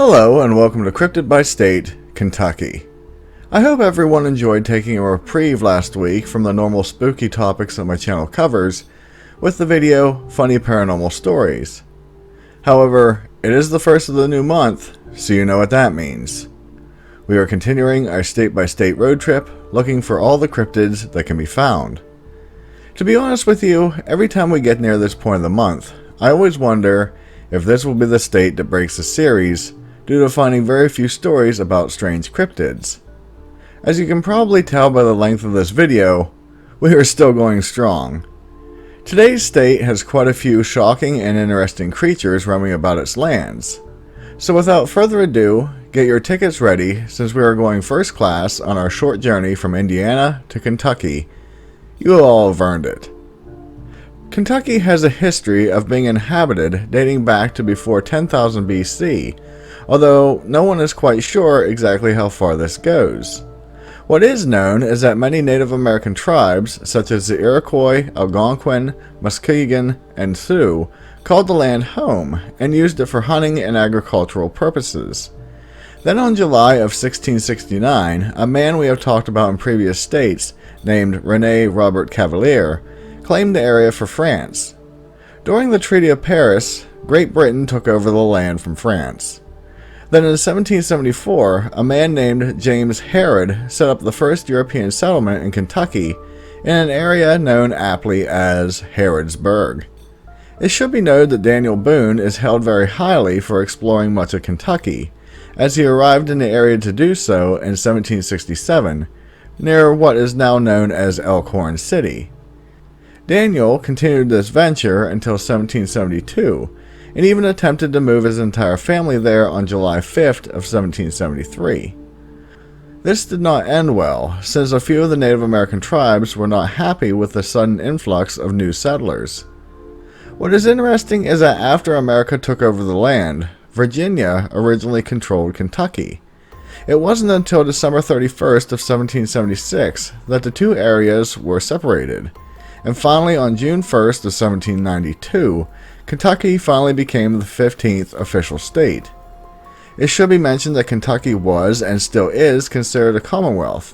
Hello and welcome to Cryptid by State, Kentucky. I hope everyone enjoyed taking a reprieve last week from the normal spooky topics that my channel covers with the video Funny Paranormal Stories. However, it is the first of the new month, so you know what that means. We are continuing our state-by-state road trip looking for all the cryptids that can be found. To be honest with you, every time we get near this point of the month, I always wonder if this will be the state that breaks the series due to finding very few stories about strange cryptids. As you can probably tell by the length of this video, we are still going strong. Today's state has quite a few shocking and interesting creatures roaming about its lands. So without further ado, get your tickets ready since we are going first class on our short journey from Indiana to Kentucky. You will all have earned it. Kentucky has a history of being inhabited dating back to before 10,000 BC, although no one is quite sure exactly how far this goes. What is known is that many Native American tribes, such as the Iroquois, Algonquin, Muskegon, and Sioux, called the land home and used it for hunting and agricultural purposes. Then on July of 1669, a man we have talked about in previous states, named René Robert Cavelier, claimed the area for France. During the Treaty of Paris, Great Britain took over the land from France. Then in 1774, a man named James Harrod set up the first European settlement in Kentucky in an area known aptly as Harrodsburg. It should be noted that Daniel Boone is held very highly for exploring much of Kentucky, as he arrived in the area to do so in 1767, near what is now known as Elkhorn City. Daniel continued this venture until 1772, and even attempted to move his entire family there on July 5th of 1773. This did not end well, since a few of the Native American tribes were not happy with the sudden influx of new settlers. What is interesting is that after America took over the land, Virginia originally controlled Kentucky. It wasn't until December 31st of 1776 that the two areas were separated, and finally on June 1st of 1792, Kentucky finally became the 15th official state. It should be mentioned that Kentucky was and still is considered a commonwealth,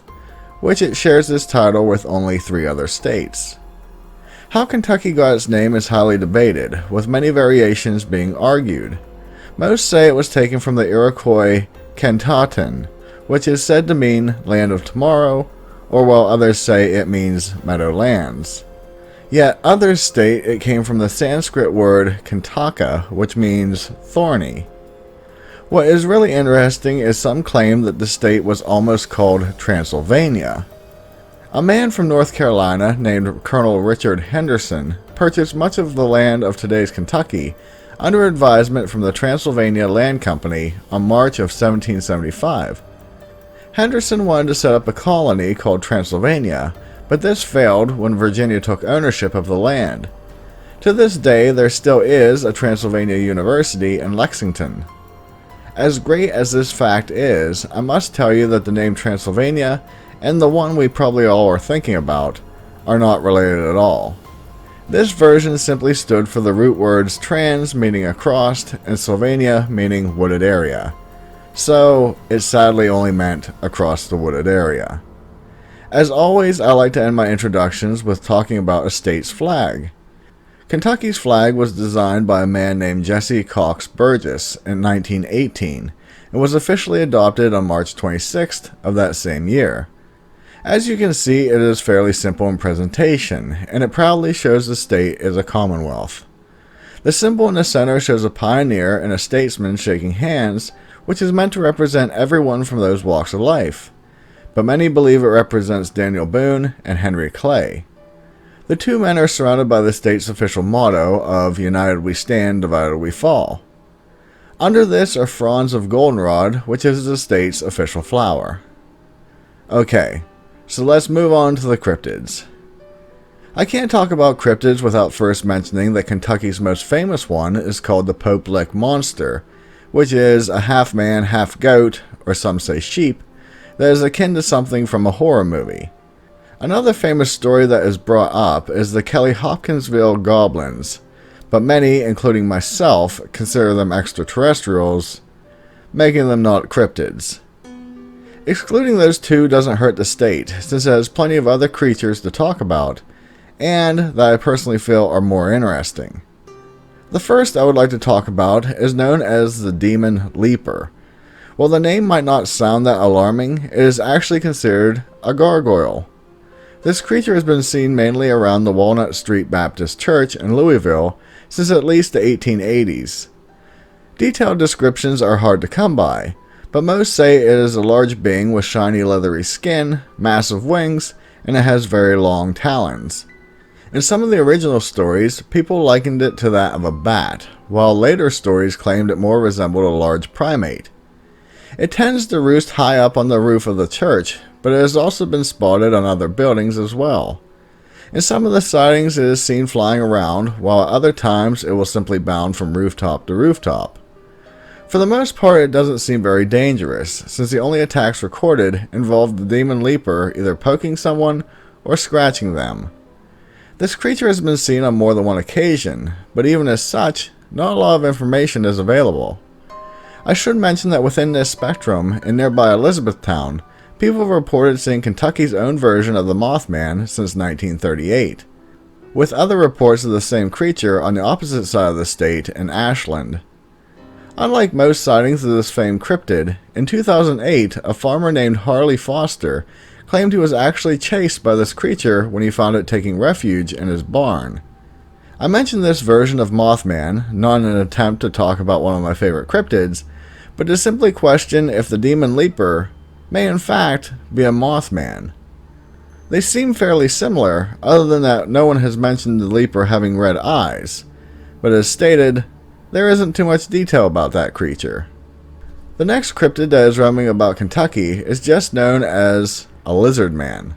which it shares this title with only 3 other states. How Kentucky got its name is highly debated, with many variations being argued. Most say it was taken from the Iroquois Kentautan, which is said to mean land of tomorrow, or while others say it means meadowlands. Yet others state it came from the Sanskrit word Kantaka, which means thorny. What is really interesting is some claim that the state was almost called Transylvania. A man from North Carolina named Colonel Richard Henderson purchased much of the land of today's Kentucky under advisement from the Transylvania Land Company on March of 1775. Henderson wanted to set up a colony called Transylvania, but this failed when Virginia took ownership of the land. To this day, there still is a Transylvania University in Lexington. As great as this fact is, I must tell you that the name Transylvania and the one we probably all are thinking about are not related at all. This version simply stood for the root words trans meaning across and Sylvania meaning wooded area. So, it sadly only meant across the wooded area. As always, I like to end my introductions with talking about a state's flag. Kentucky's flag was designed by a man named Jesse Cox Burgess in 1918 and was officially adopted on March 26th of that same year. As you can see, it is fairly simple in presentation, and it proudly shows the state as a commonwealth. The symbol in the center shows a pioneer and a statesman shaking hands, which is meant to represent everyone from those walks of life, but many believe it represents Daniel Boone and Henry Clay. The two men are surrounded by the state's official motto of United we stand, divided we fall. Under this are fronds of goldenrod, which is the state's official flower. Okay, so let's move on to the cryptids. I can't talk about cryptids without first mentioning that Kentucky's most famous one is called the Pope Lick Monster, which is a half-man, half-goat, or some say sheep, that is akin to something from a horror movie. Another famous story that is brought up is the Hopkinsville Goblins, but many, including myself, consider them extraterrestrials. making them not cryptids. Excluding those two doesn't hurt the state, since it has plenty of other creatures to talk about, and that I personally feel are more interesting. The first I would like to talk about is known as the Demon Leaper. While the name might not sound that alarming, it is actually considered a gargoyle. This creature has been seen mainly around the Walnut Street Baptist Church in Louisville since at least the 1880s. Detailed descriptions are hard to come by, but most say it is a large being with shiny leathery skin, massive wings, and it has very long talons. In some of the original stories, people likened it to that of a bat, while later stories claimed it more resembled a large primate. It tends to roost high up on the roof of the church, but it has also been spotted on other buildings as well. In some of the sightings it is seen flying around, while at other times it will simply bound from rooftop to rooftop. For the most part it doesn't seem very dangerous, since the only attacks recorded involved the Demon Leaper either poking someone or scratching them. This creature has been seen on more than one occasion, but even as such, not a lot of information is available. I should mention that within this spectrum, in nearby Elizabethtown, people have reported seeing Kentucky's own version of the Mothman since 1938, with other reports of the same creature on the opposite side of the state in Ashland. Unlike most sightings of this famed cryptid, in 2008 a farmer named Harley Foster claimed he was actually chased by this creature when he found it taking refuge in his barn. I mentioned this version of Mothman not in an attempt to talk about one of my favorite cryptids, but to simply question if the Demon Leaper may in fact be a Mothman. They seem fairly similar, other than that no one has mentioned the Leaper having red eyes, but as stated, there isn't too much detail about that creature. The next cryptid that is roaming about Kentucky is just known as a lizard man.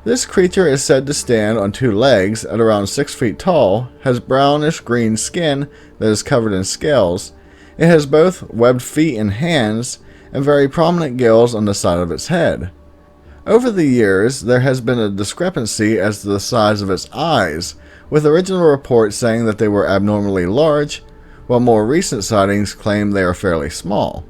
This creature is said to stand on two legs at around 6 feet tall, has brownish green skin that is covered in scales. It has both webbed feet and hands, and very prominent gills on the side of its head. Over the years, there has been a discrepancy as to the size of its eyes, with original reports saying that they were abnormally large, while more recent sightings claim they are fairly small.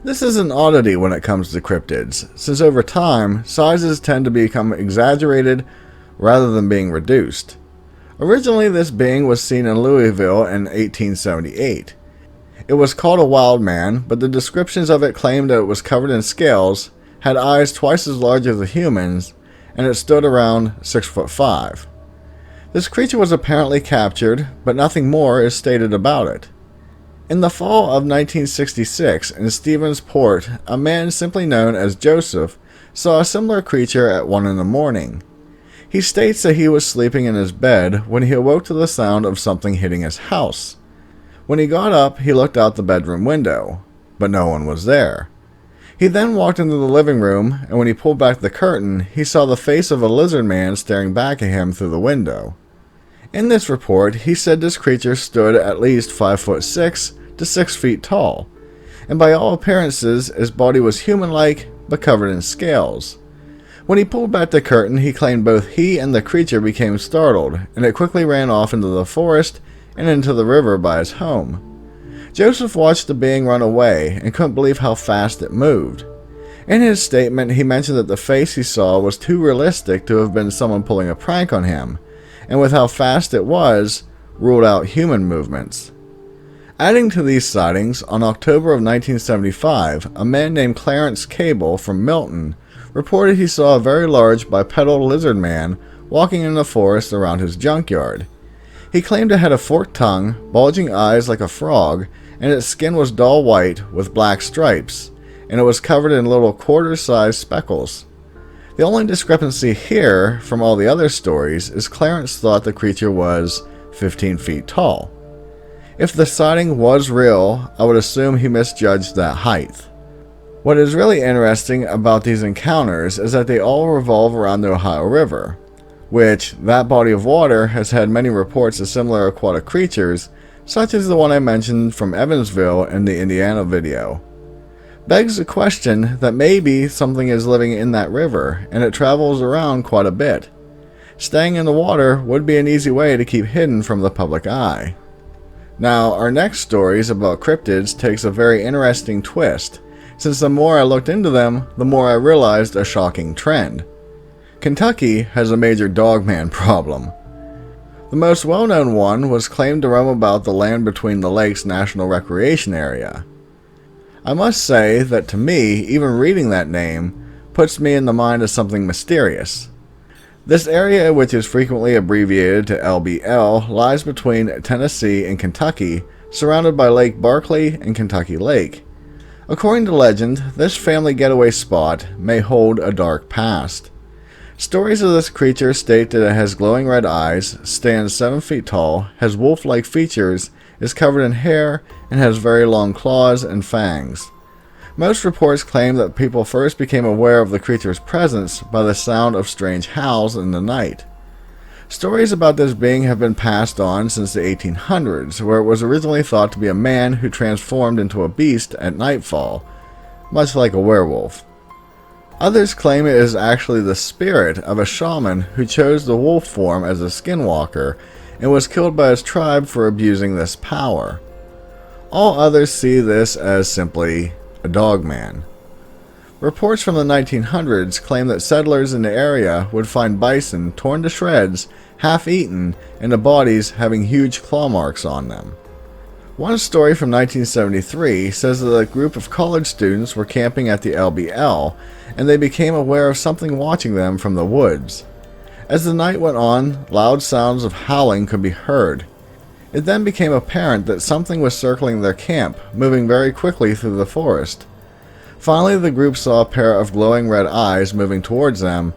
This is an oddity when it comes to cryptids, since over time, sizes tend to become exaggerated rather than being reduced. Originally, this being was seen in Louisville in 1878. It was called a wild man, but the descriptions of it claimed that it was covered in scales, had eyes twice as large as a human's, and it stood around 6'5". This creature was apparently captured, but nothing more is stated about it. In the fall of 1966, in Stephensport, a man simply known as Joseph saw a similar creature at 1 in the morning. He states that he was sleeping in his bed when he awoke to the sound of something hitting his house. When he got up, he looked out the bedroom window, but no one was there. He then walked into the living room, and when he pulled back the curtain, he saw the face of a lizard man staring back at him through the window. In this report, he said this creature stood at least 5'6" to 6 feet tall, and by all appearances, his body was human-like, but covered in scales. When he pulled back the curtain, he claimed both he and the creature became startled, and it quickly ran off into the forest and into the river by his home. Joseph watched the being run away and couldn't believe how fast it moved. In his statement, he mentioned that the face he saw was too realistic to have been someone pulling a prank on him, and with how fast it was, ruled out human movements. Adding to these sightings, on October of 1975, a man named Clarence Cable from Milton reported he saw a very large bipedal lizard man walking in the forest around his junkyard. He claimed it had a forked tongue, bulging eyes like a frog, and its skin was dull white with black stripes, and it was covered in little quarter-sized speckles. The only discrepancy here from all the other stories is Clarence thought the creature was 15 feet tall. If the sighting was real, I would assume he misjudged that height. What is really interesting about these encounters is that they all revolve around the Ohio River, which, that body of water, has had many reports of similar aquatic creatures, such as the one I mentioned from Evansville in the Indiana video. Begs the question that maybe something is living in that river, and it travels around quite a bit. Staying in the water would be an easy way to keep hidden from the public eye. Now, our next stories about cryptids takes a very interesting twist, since the more I looked into them, the more I realized a shocking trend. Kentucky has a major dogman problem. The most well-known one was claimed to roam about the Land Between the Lakes National Recreation Area. I must say that to me, even reading that name, puts me in the mind of something mysterious. This area, which is frequently abbreviated to LBL, lies between Tennessee and Kentucky, surrounded by Lake Barkley and Kentucky Lake. According to legend, this family getaway spot may hold a dark past. Stories of this creature state that it has glowing red eyes, stands 7 feet tall, has wolf-like features, is covered in hair, and has very long claws and fangs. Most reports claim that people first became aware of the creature's presence by the sound of strange howls in the night. Stories about this being have been passed on since the 1800s, where it was originally thought to be a man who transformed into a beast at nightfall, much like a werewolf. Others claim it is actually the spirit of a shaman who chose the wolf form as a skinwalker and was killed by his tribe for abusing this power. All others see this as simply a dogman. Reports from the 1900s claim that settlers in the area would find bison torn to shreds, half-eaten, and the bodies having huge claw marks on them. One story from 1973 says that a group of college students were camping at the LBL, and they became aware of something watching them from the woods. As the night went on, loud sounds of howling could be heard. It then became apparent that something was circling their camp, moving very quickly through the forest. Finally, the group saw a pair of glowing red eyes moving towards them,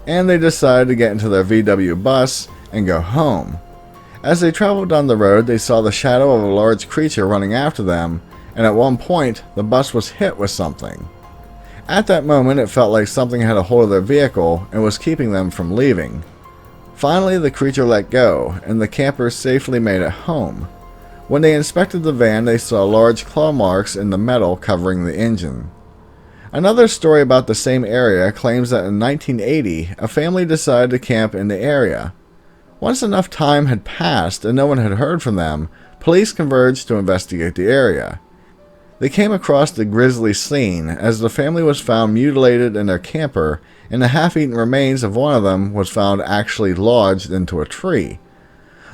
and they decided to get into their VW bus and go home. As they traveled down the road, they saw the shadow of a large creature running after them, and at one point, the bus was hit with something. At that moment, it felt like something had a hold of their vehicle and was keeping them from leaving. Finally, the creature let go, and the campers safely made it home. When they inspected the van, they saw large claw marks in the metal covering the engine. Another story about the same area claims that in 1980, a family decided to camp in the area. Once enough time had passed and no one had heard from them, police converged to investigate the area. They came across the grisly scene as the family was found mutilated in their camper, and the half-eaten remains of one of them was found actually lodged into a tree.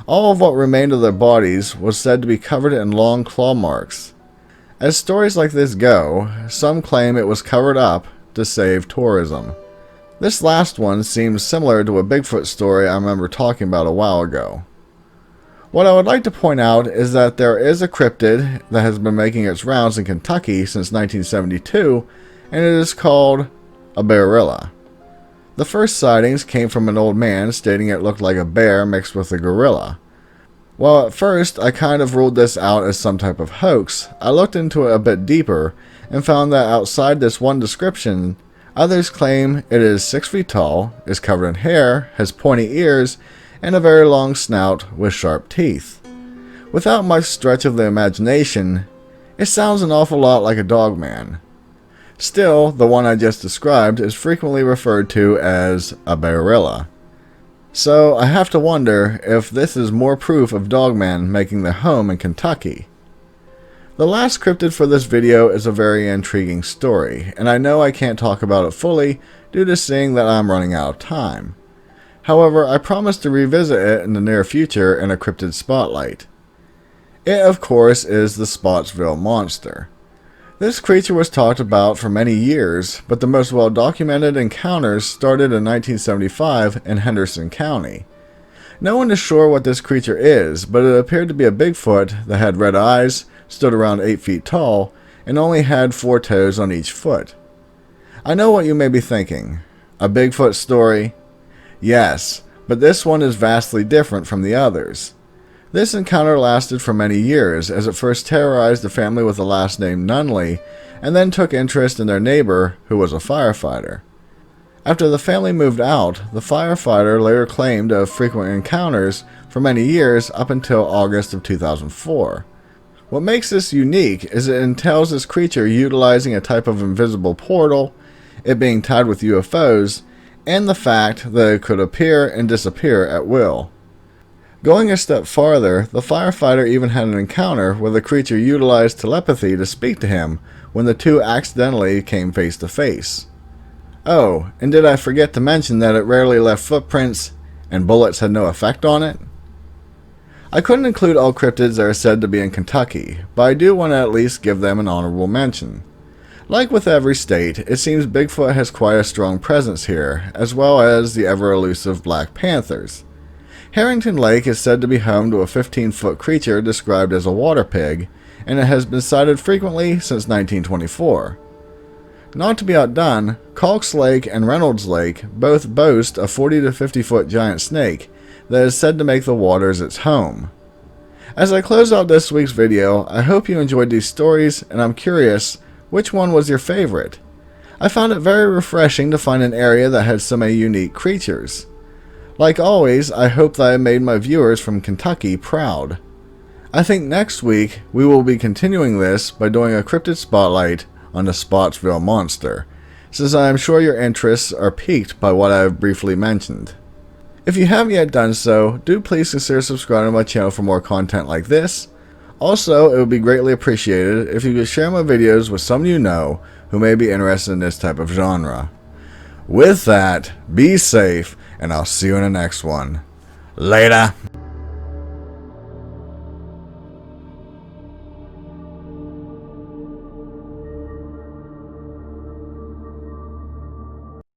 All of what remained of their bodies was said to be covered in long claw marks. As stories like this go, some claim it was covered up to save tourism. This last one seems similar to a Bigfoot story I remember talking about a while ago. What I would like to point out is that there is a cryptid that has been making its rounds in Kentucky since 1972, and it is called a bearilla. The first sightings came from an old man stating it looked like a bear mixed with a gorilla. While at first I kind of ruled this out as some type of hoax, I looked into it a bit deeper and found that outside this one description, others claim it is 6 feet tall, is covered in hair, has pointy ears, and a very long snout with sharp teeth. Without much stretch of the imagination, it sounds an awful lot like a dogman. Still, the one I just described is frequently referred to as a bearilla. So I have to wonder if this is more proof of dogmen making their home in Kentucky. The last cryptid for this video is a very intriguing story, and I know I can't talk about it fully due to seeing that I'm running out of time. However, I promise to revisit it in the near future in a cryptid spotlight. It, of course, is the Spotsville Monster. This creature was talked about for many years, but the most well-documented encounters started in 1975 in Henderson County. No one is sure what this creature is, but it appeared to be a Bigfoot that had red eyes, stood around 8 feet tall, and only had 4 toes on each foot. I know what you may be thinking. A Bigfoot story? Yes, but this one is vastly different from the others. This encounter lasted for many years, as it first terrorized the family with the last name Nunley, and then took interest in their neighbor, who was a firefighter. After the family moved out, the firefighter later claimed to have frequent encounters for many years up until August of 2004. What makes this unique is it entails this creature utilizing a type of invisible portal, it being tied with UFOs, and the fact that it could appear and disappear at will. Going a step farther, the firefighter even had an encounter where the creature utilized telepathy to speak to him when the two accidentally came face to face. Oh, and did I forget to mention that it rarely left footprints and bullets had no effect on it? I couldn't include all cryptids that are said to be in Kentucky, but I do want to at least give them an honorable mention. Like with every state, it seems Bigfoot has quite a strong presence here, as well as the ever-elusive Black Panthers. Harrington Lake is said to be home to a 15-foot creature described as a water pig, and it has been sighted frequently since 1924. Not to be outdone, Calks Lake and Reynolds Lake both boast a 40 to 50 foot giant snake that is said to make the waters its home. As I close out this week's video, I hope you enjoyed these stories, and I'm curious, which one was your favorite? I found it very refreshing to find an area that had so many unique creatures. Like always, I hope that I made my viewers from Kentucky proud. I think next week we will be continuing this by doing a cryptid spotlight on the Spotsville Monster, since I am sure your interests are piqued by what I have briefly mentioned. If you haven't yet done so, do please consider subscribing to my channel for more content like this. Also, it would be greatly appreciated if you could share my videos with someone you know who may be interested in this type of genre. With that, be safe, and I'll see you in the next one. Later!